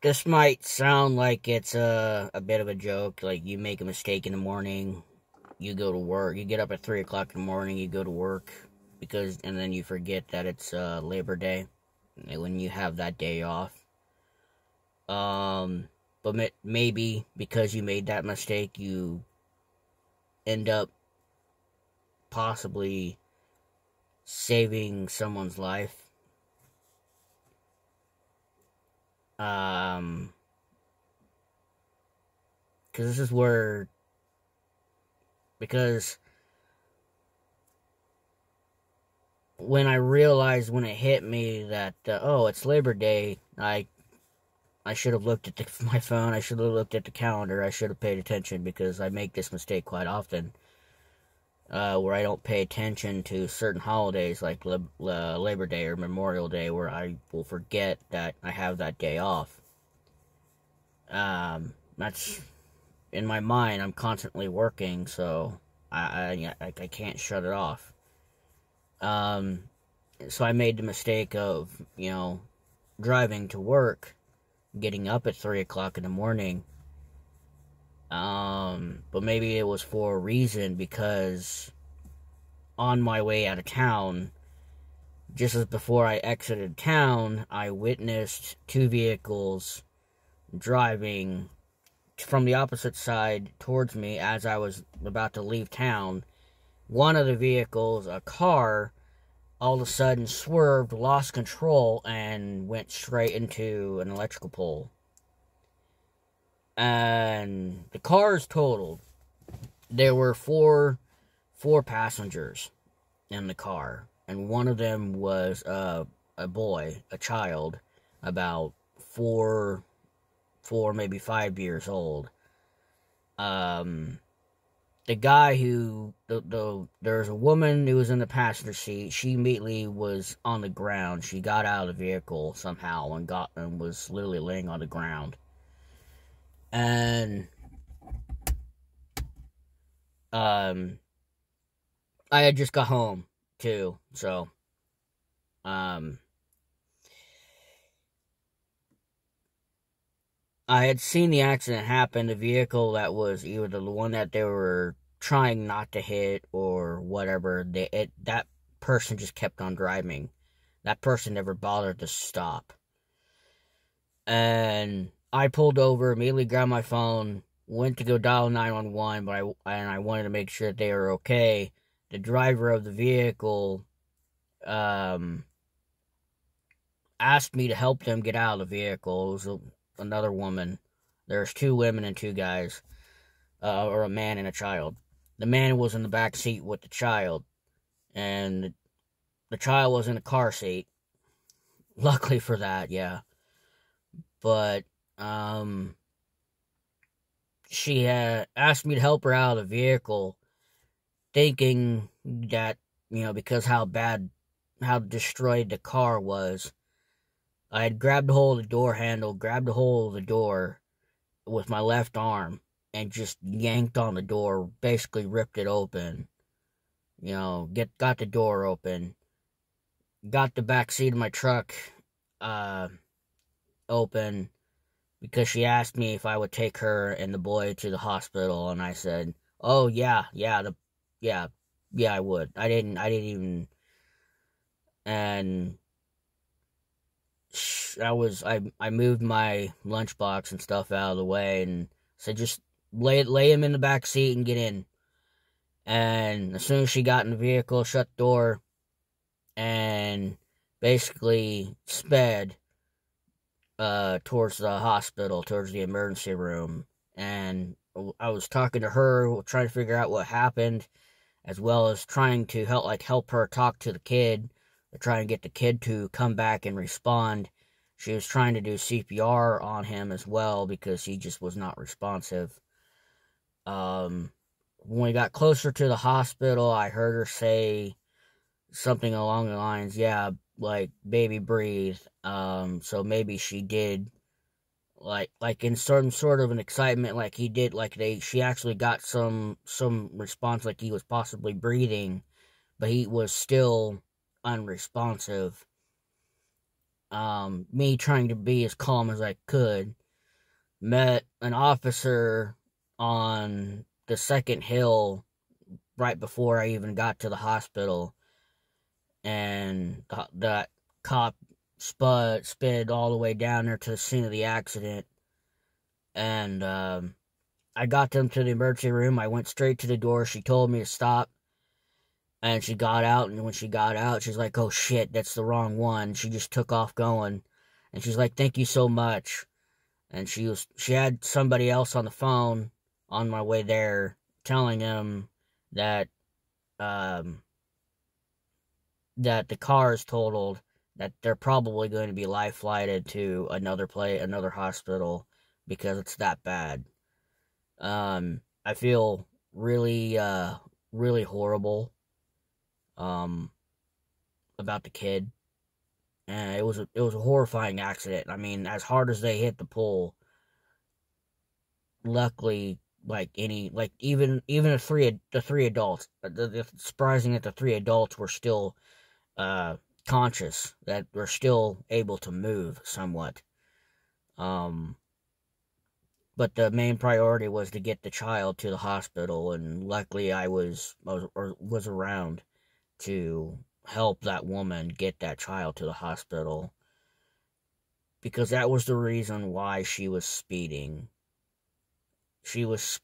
This might sound like it's a bit of a joke. Like, you make a mistake in the morning, you go to work, you get up at 3 o'clock in the morning, you go to work, and then you forget that it's Labor Day, when you have that day off. But maybe because you made that mistake, you end up possibly saving someone's life. Um, because this is where, because when I realized, when it hit me that, oh, it's Labor Day, I should have looked at my phone, I should have looked at the calendar, I should have paid attention, because I make this mistake quite often, where I don't pay attention to certain holidays like Labor Day or Memorial Day, where I will forget that I have that day off. That's, in my mind, I'm constantly working, so I can't shut it off. So I made the mistake of, driving to work, getting up at 3 o'clock in the morning. But maybe it was for a reason, because on my way out of town, just as before I exited town, I witnessed two vehicles driving from the opposite side towards me as I was about to leave town. One of the vehicles, a car, all of a sudden swerved, lost control, and went straight into an electrical pole. And the car is totaled. There were four passengers in the car, and one of them was a boy, a child, about four, maybe 5 years old. The guy who, there's a woman who was in the passenger seat. She immediately was on the ground. She got out of the vehicle somehow and was literally laying on the ground. And I had just got home too, so I had seen the accident happen. The vehicle that was either the one that they were trying not to hit or whatever, that person just kept on driving. That person never bothered to stop. And I pulled over, immediately grabbed my phone, went to go dial 911, but I wanted to make sure that they were okay. The driver of the vehicle asked me to help them get out of the vehicle. It was another woman. There's two women and two guys, or a man and a child. The man was in the back seat with the child, and the child was in a car seat. Luckily for that, yeah. But she had asked me to help her out of the vehicle, thinking that, because how destroyed the car was, I had grabbed a hold of the door handle, grabbed a hold of the door with my left arm, and just yanked on the door, basically ripped it open. Got the door open, got the back seat of my truck open, because she asked me if I would take her and the boy to the hospital, and I said, "Oh yeah, yeah, I would." I didn't even, and I moved my lunchbox and stuff out of the way and said, "Just lay him in the back seat and get in." And as soon as she got in the vehicle, shut the door, and basically sped towards the hospital, towards the emergency room. And I was talking to her, trying to figure out what happened, as well as trying to help her talk to the kid, to try and get the kid to come back and respond. She was trying to do CPR on him as well, because he just was not responsive. When we got closer to the hospital, I heard her say something along the lines, yeah, like, "Baby, breathe." So maybe she did, like in some sort of an excitement, like he did, she actually got some response, like he was possibly breathing, but he was still unresponsive. me trying to be as calm as I could, met an officer on the second hill right before I even got to the hospital, and that cop sped all the way down there to the scene of the accident, and I got them to the emergency room. I went straight to the door. She told me to stop, and she got out, and when she got out, she's like, oh shit, that's the wrong one. She just took off going, and she's like, thank you so much. And she had somebody else on the phone on my way there telling him that that the car is totaled, that they're probably going to be life flighted to another hospital because it's that bad. I feel really really horrible about the kid. And it was a horrifying accident. I mean, as hard as they hit the pole, luckily, even the three adults, surprising that the three adults were still conscious, that were still able to move somewhat. But the main priority was to get the child to the hospital, and luckily I was around to help that woman get that child to the hospital, because that was the reason why she was speeding. She was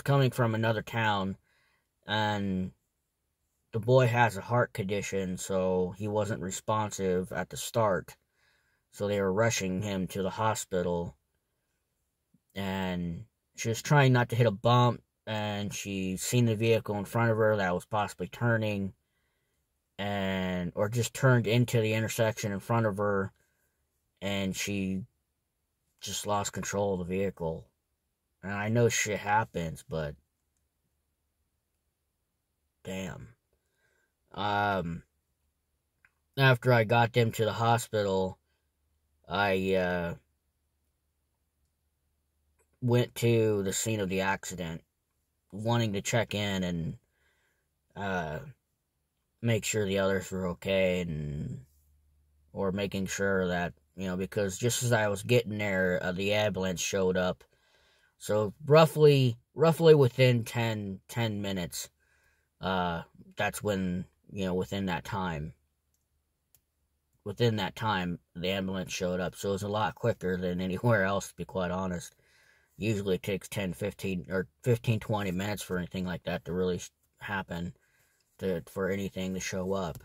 coming from another town, and the boy has a heart condition, so he wasn't responsive at the start, so they were rushing him to the hospital, and she was trying not to hit a bump, and she seen the vehicle in front of her that was possibly turning, or just turned into the intersection in front of her, and she just lost control of the vehicle. And I know shit happens, but damn. After I got them to the hospital, I went to the scene of the accident, wanting to check in and make sure the others were okay, or making sure that, because just as I was getting there, the ambulance showed up. So roughly within 10 minutes, that's when, within that time, the ambulance showed up. So it was a lot quicker than anywhere else, to be quite honest. Usually it takes 10, 15, or 15, 20 minutes for anything like that to really happen, for anything to show up.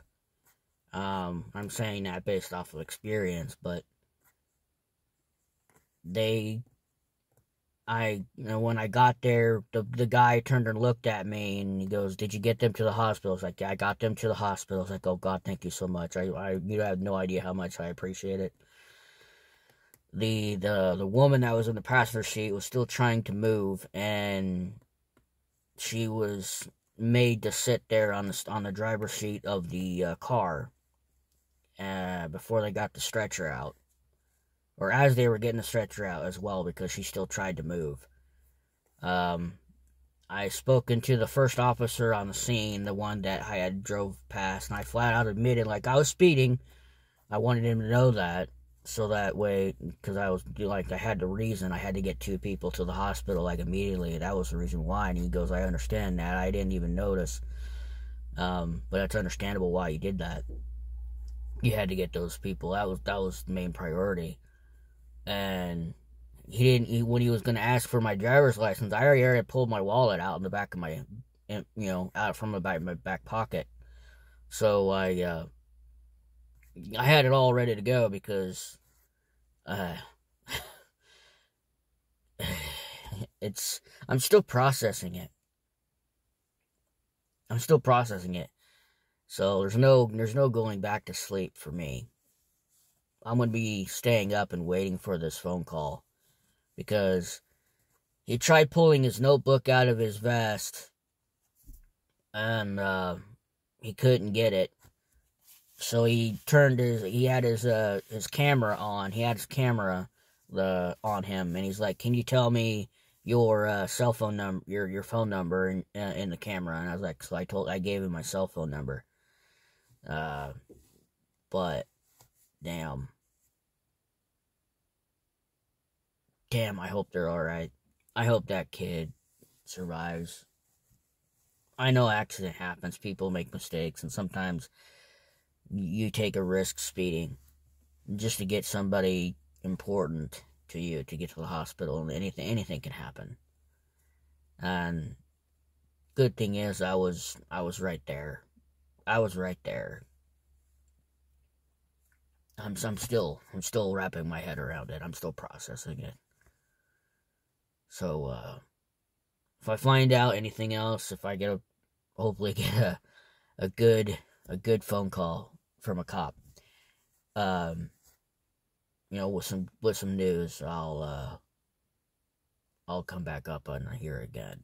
I'm saying that based off of experience, but when I got there, the guy turned and looked at me, and he goes, did you get them to the hospital? I was like, yeah, I got them to the hospital. I was like, oh God, thank you so much. You have no idea how much I appreciate it. The woman that was in the passenger seat was still trying to move, and she was made to sit there on the driver's seat of the car before they got the stretcher out, or as they were getting the stretcher out as well, because she still tried to move. I spoken to the first officer on the scene, the one that I had drove past, and I flat out admitted, like, I was speeding. I wanted him to know that, so that way, because I had the reason I had to get two people to the hospital, immediately. That was the reason why. And he goes, I understand that. I didn't even notice. But it's understandable why you did that. You had to get those people. That was the main priority. And when he was going to ask for my driver's license, I already pulled my wallet out in the back of out from my back pocket. So I had it all ready to go, because I'm still processing it. So there's no going back to sleep for me. I'm going to be staying up and waiting for this phone call, because he tried pulling his notebook out of his vest, and he couldn't get it. So he had his camera on. He had his camera on him, and he's like, "Can you tell me your cell phone number, your phone number in the camera?" And I was like, I gave him my cell phone number. But damn. damn, I hope they're alright. I hope that kid survives. I know accident happens, people make mistakes, and sometimes you take a risk speeding just to get somebody important to you to get to the hospital, and anything can happen. And good thing is I was right there. I was right there. I'm still wrapping my head around it. I'm still processing it. So if I find out anything else, if I hopefully get a good phone call from a cop, with some news, I'll come back up on here again.